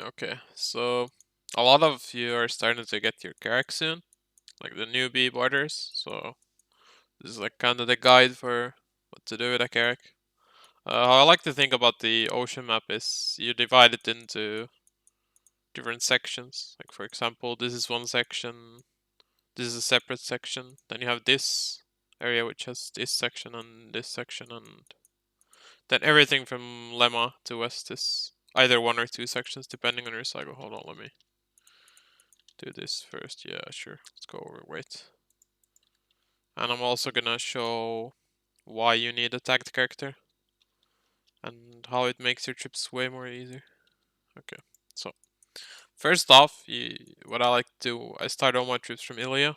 Okay, so a lot of you are starting to get your character soon, like the newbie Barterers. So this is like kind of the guide for what to do with a character. How I like to think about the ocean map is you divide it into different sections. Like for example, this is one section, this is a separate section. Then you have this area which has this section and this section, and then everything from Lemma to West is either one or two sections depending on your cycle. Hold on, let me do this first. Yeah, sure. Let's go over weight. And I'm also gonna show why you need a tagged character and how it makes your trips way more easier. Okay, so first off, what I like to do, I start all my trips from Ilya.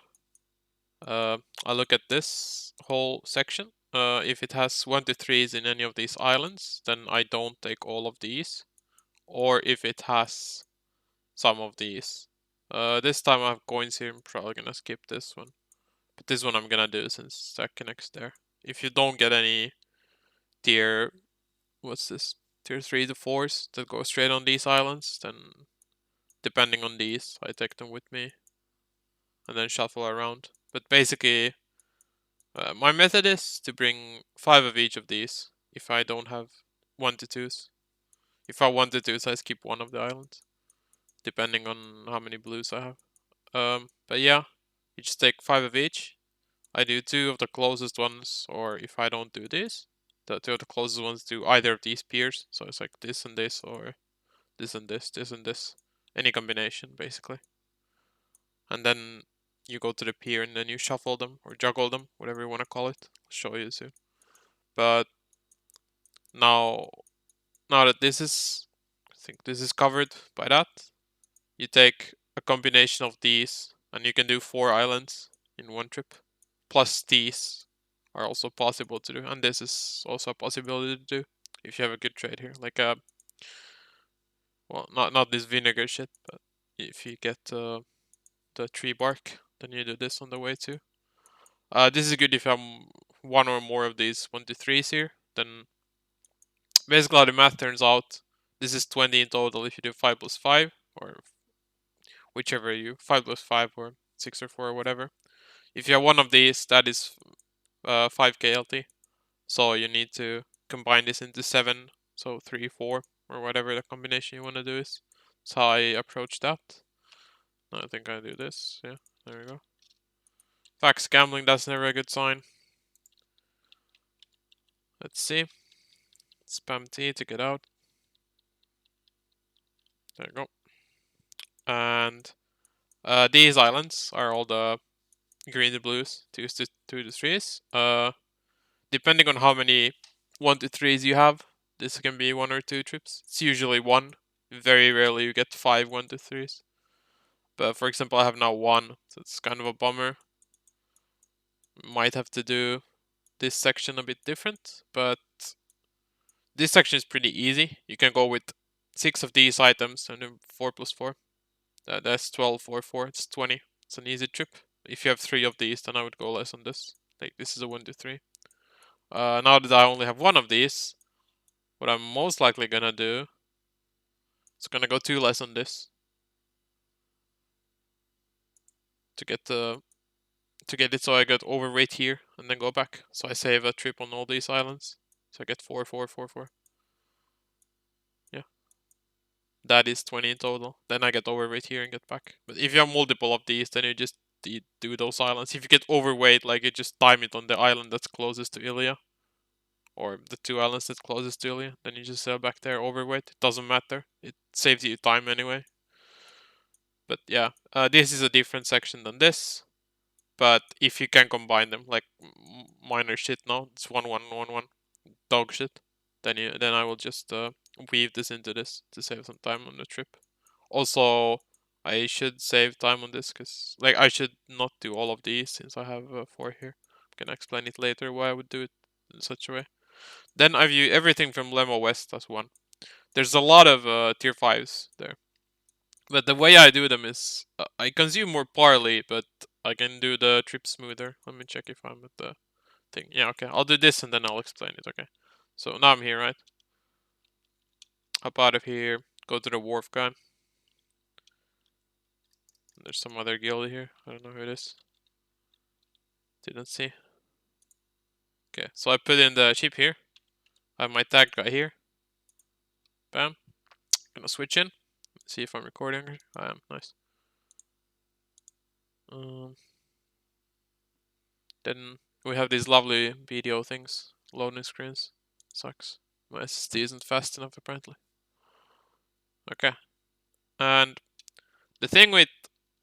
I look at this whole section. If it has 1 to 3s in any of these islands, then I don't take all of these. Or if it has some of these. This time I have coins here, I'm probably gonna skip this one. But this one I'm gonna do since that connects there. If you don't get any tier, what's this? Tier 3 to 4s that go straight on these islands, then depending on these, I take them with me and then shuffle around. But basically, my method is to bring 5 of each of these if I don't have 1 to 2s. If I want to 2s, I skip one of the islands, depending on how many blues I have. But yeah, you just take 5 of each. I do 2 of the closest ones, or if I don't do this, the 2 of the closest ones do either of these pairs. So it's like this and this, or this and this, this and this. Any combination, basically. And then you go to the pier and then you shuffle them, or juggle them, whatever you want to call it. I'll show you soon. But now, now that this is, I think this is covered by that, you take a combination of these, and you can do 4 islands in one trip. Plus these are also possible to do, and this is also a possibility to do if you have a good trade here. Like well, not this vinegar shit, but if you get the tree bark, then you do this on the way too. This is good if you have one or more of these 1 to 3s here. Then basically how the math turns out, this is 20 in total if you do 5 plus 5, or whichever you 5 plus 5 or 6 or 4 or whatever. If you have one of these, that is 5 KLT. So you need to combine this into 7, so 3, 4, or whatever the combination you want to do is. That's how I approach that. I think I do this. Yeah, there we go. Fax gambling, that's never a good sign. Let's see. Spam T to get out. There you go. And these islands are all the green to blues, 2 to 3s. Depending on how many 1 to 3s you have, this can be 1 or 2 trips. It's usually 1. Very rarely you get 5 1 to 3s. But for example, I have now 1, so it's kind of a bummer. Might have to do this section a bit different, but this section is pretty easy. You can go with 6 of these items and then 4 plus 4. That's 12, 4, 4. It's 20. It's an easy trip. If you have 3 of these, then I would go less on this. Like this is a 1 to 3. Now that I only have 1 of these, what I'm most likely gonna do is gonna go 2 less on this to get it so I get overweight here and then go back. So I save a trip on all these islands. So I get 4, 4, 4, 4. Yeah. That is 20 in total. Then I get overweight here and get back. But if you have multiple of these, then you just do those islands. If you get overweight, like you just time it on the island that's closest to Ilya. Or the 2 islands that's closest to Ilya. Then you just sail back there overweight. It doesn't matter. It saves you time anyway. But yeah, this is a different section than this. But if you can combine them, like minor shit now, it's 1, 1, 1, 1. Dog shit, then I will just weave this into this to save some time on the trip. Also, I should save time on this because like I should not do all of these since I have 4 here. I'm gonna explain it later why I would do it in such a way. Then I view everything from Lemo West as 1. There's a lot of tier 5s there, but the way I do them is I consume more barley, but I can do the trip smoother. Let me check if I'm at the thing. Yeah, okay. I'll do this and then I'll explain it, okay? So now I'm here, right? Hop out of here, go to the wharf guy. There's some other guild here. I don't know who it is. Didn't see. Okay, so I put in the sheep here. I have my tag guy here. Bam. Gonna switch in. See if I'm recording. I am. Nice. Then we have these lovely video things. Loading screens. Sucks. My SSD isn't fast enough apparently. Okay. And the thing with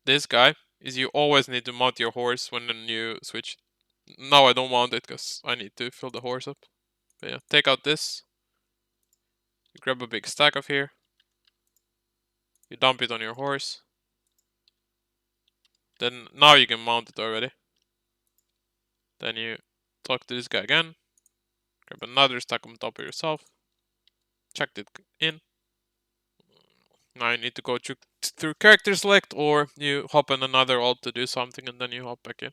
this guy is you always need to mount your horse when you switch. Now I don't mount it because I need to fill the horse up. But yeah, take out this. You grab a big stack of here. You dump it on your horse. Then now you can mount it already. Then you talk to this guy again. Grab another stack on top of yourself. Check it in. Now you need to go through character select, or you hop on another alt to do something and then you hop back in.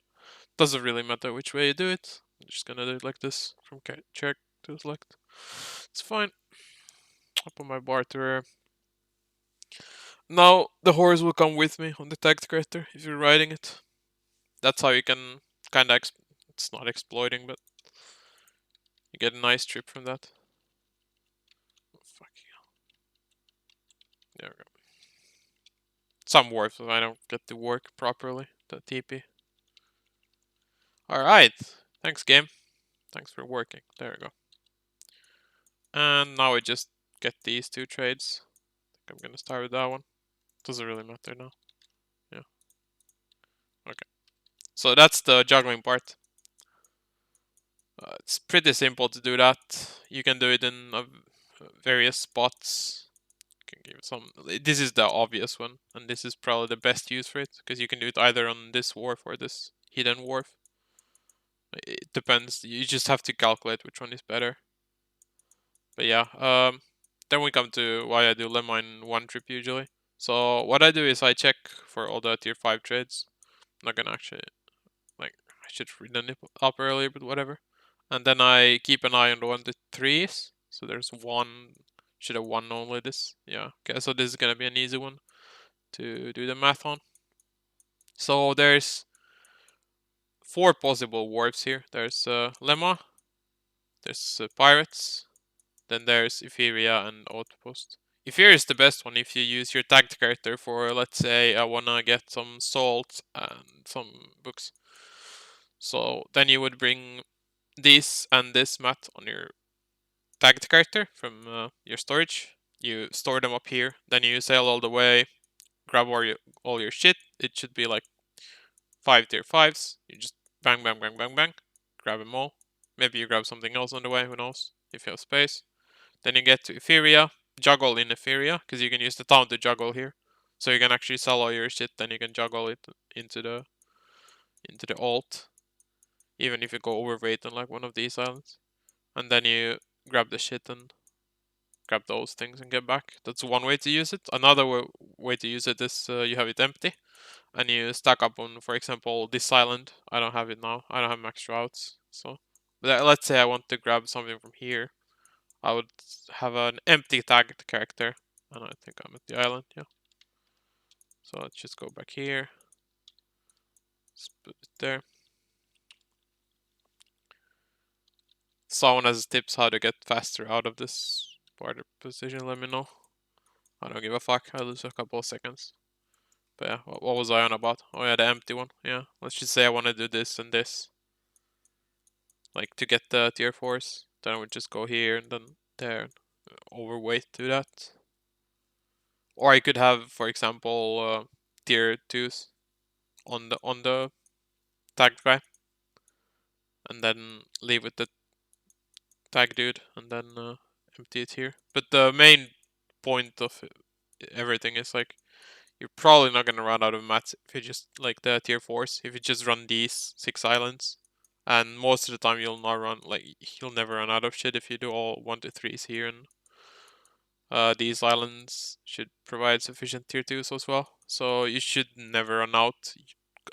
Doesn't really matter which way you do it. I'm just gonna do it like this from character select. It's fine. Hop on my barterer. Now the horse will come with me on the tagged character if you're riding it. That's how you can kinda it's not exploiting, but you get a nice trip from that. Oh, fuck yeah. There we go. Some warps if I don't get to work properly, the TP. Alright. Thanks, game. Thanks for working. There we go. And now I just get these two trades. I think I'm gonna start with that one. Doesn't really matter now. Yeah. Okay. So that's the juggling part. It's pretty simple to do that. You can do it in various spots. Can give some. This is the obvious one, and this is probably the best use for it because you can do it either on this wharf or this hidden wharf. It depends. You just have to calculate which one is better. But yeah, then we come to why I do lemma in one trip usually. So what I do is I check for all the tier 5 trades. I'm not gonna actually, like, I should read them up earlier, but whatever. And then I keep an eye on the 1 to 3s. So there's one, should have one only this. Yeah, okay, so this is gonna be an easy one to do the math on. So there's 4 possible warps here. There's lemma, there's pirates, then there's Etheria and Outpost. Etheria is the best one if you use your tagged character for, let's say, I wanna get some salt and some books. So then you would bring this and this mat on your tagged character from your storage. You store them up here, then you sail all the way, grab all your shit. It should be like 5 tier 5s. You just bang, bang, bang, bang, bang, grab them all. Maybe you grab something else on the way, who knows, if you have space. Then you get to Etheria, juggle in Etheria, because you can use the town to juggle here. So you can actually sell all your shit, then you can juggle it into the alt. Even if you go overweight on like one of these islands. And then you grab the shit and grab those things and get back. That's one way to use it. Another way to use it is you have it empty. And you stack up on, for example, this island. I don't have it now. I don't have max routes. So let's say I want to grab something from here. I would have an empty tagged character. And I think I'm at the island, yeah. So let's just go back here. Let's put it there. Someone has tips how to get faster out of this barter position, let me know. I don't give a fuck, I lose a couple of seconds. But yeah, what was I on about? Oh yeah, the empty one, yeah. Let's just say I want to do this and this. Like to get the tier 4s. Then I would just go here and then there. Overweight to that. Or I could have, for example, tier 2s on the tagged guy. And then leave with the tag dude and then empty it here. But the main point of everything is like you're probably not gonna run out of mats if you just like the tier 4s, if you just run these 6 islands. And most of the time you'll not run, like you'll never run out of shit if you do all 1 to 3s here, and these islands should provide sufficient tier 2s as well. So you should never run out.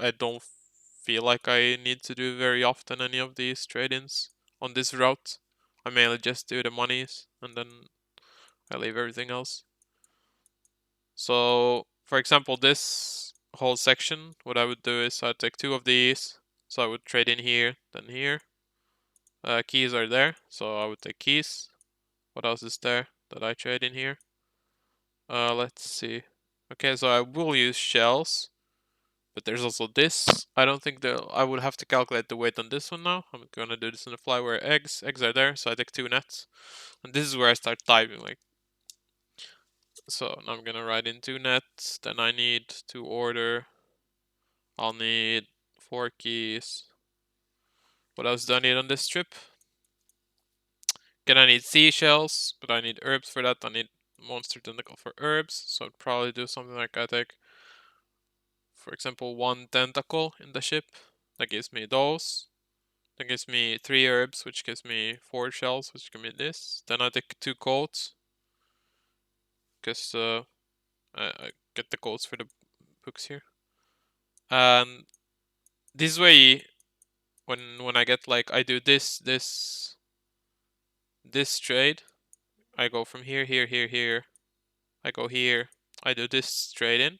I don't feel like I need to do very often any of these trade-ins on this route. I mainly just do the monies and then I leave everything else. So, for example, this whole section, what I would do is I'd take 2 of these. So I would trade in here, then here. Keys are there, so I would take keys. What else is there that I trade in here? Let's see. Okay, so I will use shells, but there's also this. I don't think that I would have to calculate the weight on this one now. I'm gonna do this on the fly where eggs are there, so I take 2 nets. And this is where I start typing, like. So now I'm gonna write in 2 nets, then I need to order. I'll need 4 keys. What else do I need on this strip? Again, I need seashells, but I need herbs for that. I need monster tentacle for herbs, so I'd probably do something like I take, for example, 1 tentacle in the ship. That gives me those. That gives me 3 herbs, which gives me 4 shells, which give me this. Then I take 2 coats, because I get the coats for the books here. And this way, when I get like I do this trade, I go from here, here. I go here. I do this trade in.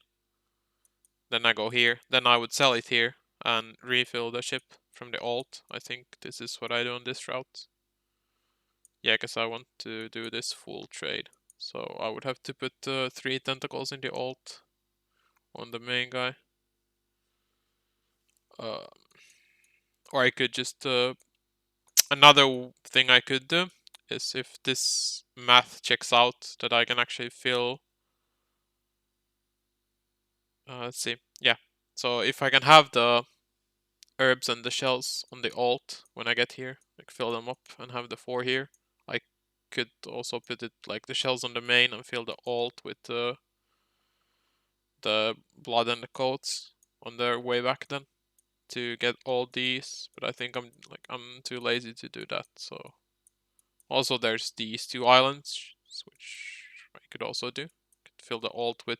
Then I go here. Then I would sell it here and refill the ship from the alt. I think this is what I do on this route. Yeah, because I want to do this full trade. So I would have to put 3 tentacles in the alt on the main guy. Or I could just... another thing I could do is if this math checks out that I can actually fill... let's see. Yeah. So if I can have the herbs and the shells on the alt when I get here, like fill them up and have the 4 here, I could also put it like the shells on the main and fill the alt with the blood and the coats on their way back then to get all these, but I think I'm too lazy to do that. So also there's these 2 islands which I could also do. Could fill the alt with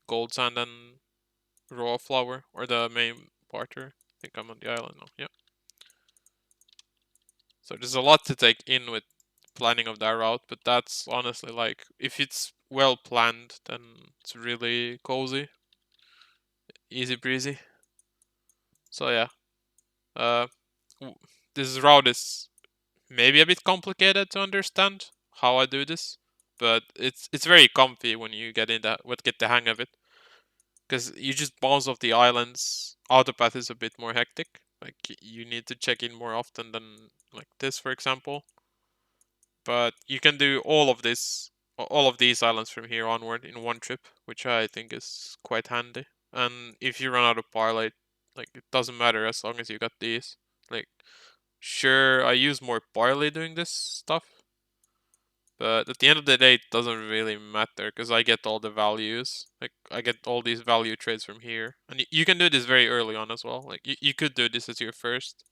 gold sand and raw flour, or the main barter. I think I'm on the island now. Yeah. So there's a lot to take in with planning of that route, but that's honestly like, if it's well planned, then it's really cozy, easy breezy. So yeah, uh, this route is maybe a bit complicated to understand how I do this, but it's very comfy when you get the hang of it, because you just bounce off the islands. Autopath is a bit more hectic. Like you need to check in more often than like this, for example. But you can do all of these islands from here onward in one trip, which I think is quite handy. And if you run out of parlay, like it doesn't matter as long as you got these. Like, sure, I use more barley doing this stuff, but at the end of the day, it doesn't really matter because I get all the values. Like, I get all these value trades from here, and you can do this very early on as well. Like, you could do this as your first.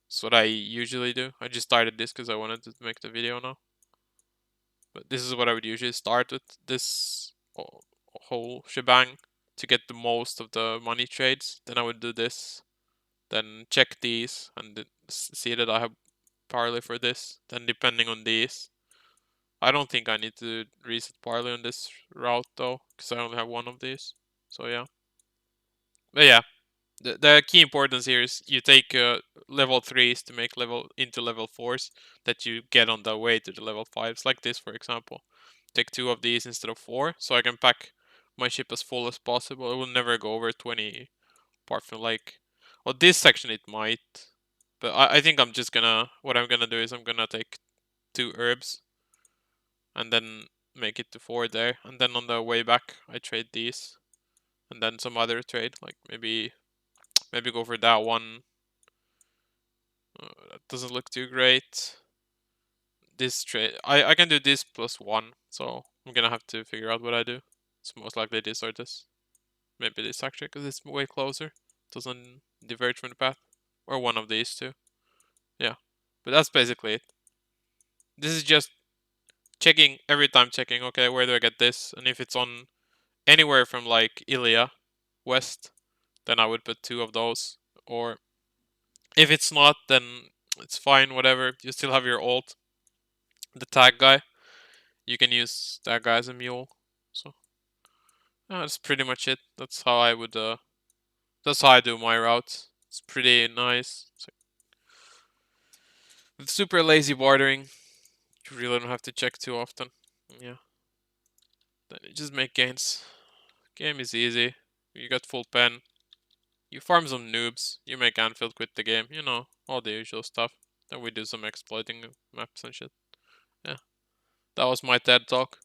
That's what I usually do. I just started this because I wanted to make the video now. But this is what I would usually start with, this whole shebang, to get the most of the money trades. Then I would do this, then check these, and see that I have parlay for this. Then depending on these, I don't think I need to reset parlay on this route though, because I only have 1 of these. So yeah. But yeah, the key importance here is you take level 3s to make into level 4s that you get on the way to the level 5s, like this for example. Take 2 of these instead of 4, so I can pack my ship as full as possible. It will never go over 20, apart from like, well, this section it might, but I think I'm just gonna, what I'm gonna do is I'm gonna take 2 herbs and then make it to 4 there, and then on the way back I trade these, and then some other trade, like maybe go for that one. That doesn't look too great. This trade, I can do this +1, so I'm gonna have to figure out what I do. It's most likely this or this. Maybe this actually, because it's way closer. Doesn't diverge from the path. Or one of these two. Yeah. But that's basically it. This is just checking, every time checking, okay, where do I get this? And if it's on anywhere from like Ilia west, then I would put 2 of those. Or if it's not, then it's fine, whatever. You still have your alt, the tag guy. You can use that guy as a mule. So That's pretty much it. That's how I would. That's how I do my route. It's pretty nice. With super lazy bartering, you really don't have to check too often. Yeah. Then you just make gains. Game is easy. You got full pen. You farm some noobs. You make Anfield quit the game. You know, all the usual stuff. Then we do some exploiting maps and shit. Yeah. That was my TED talk.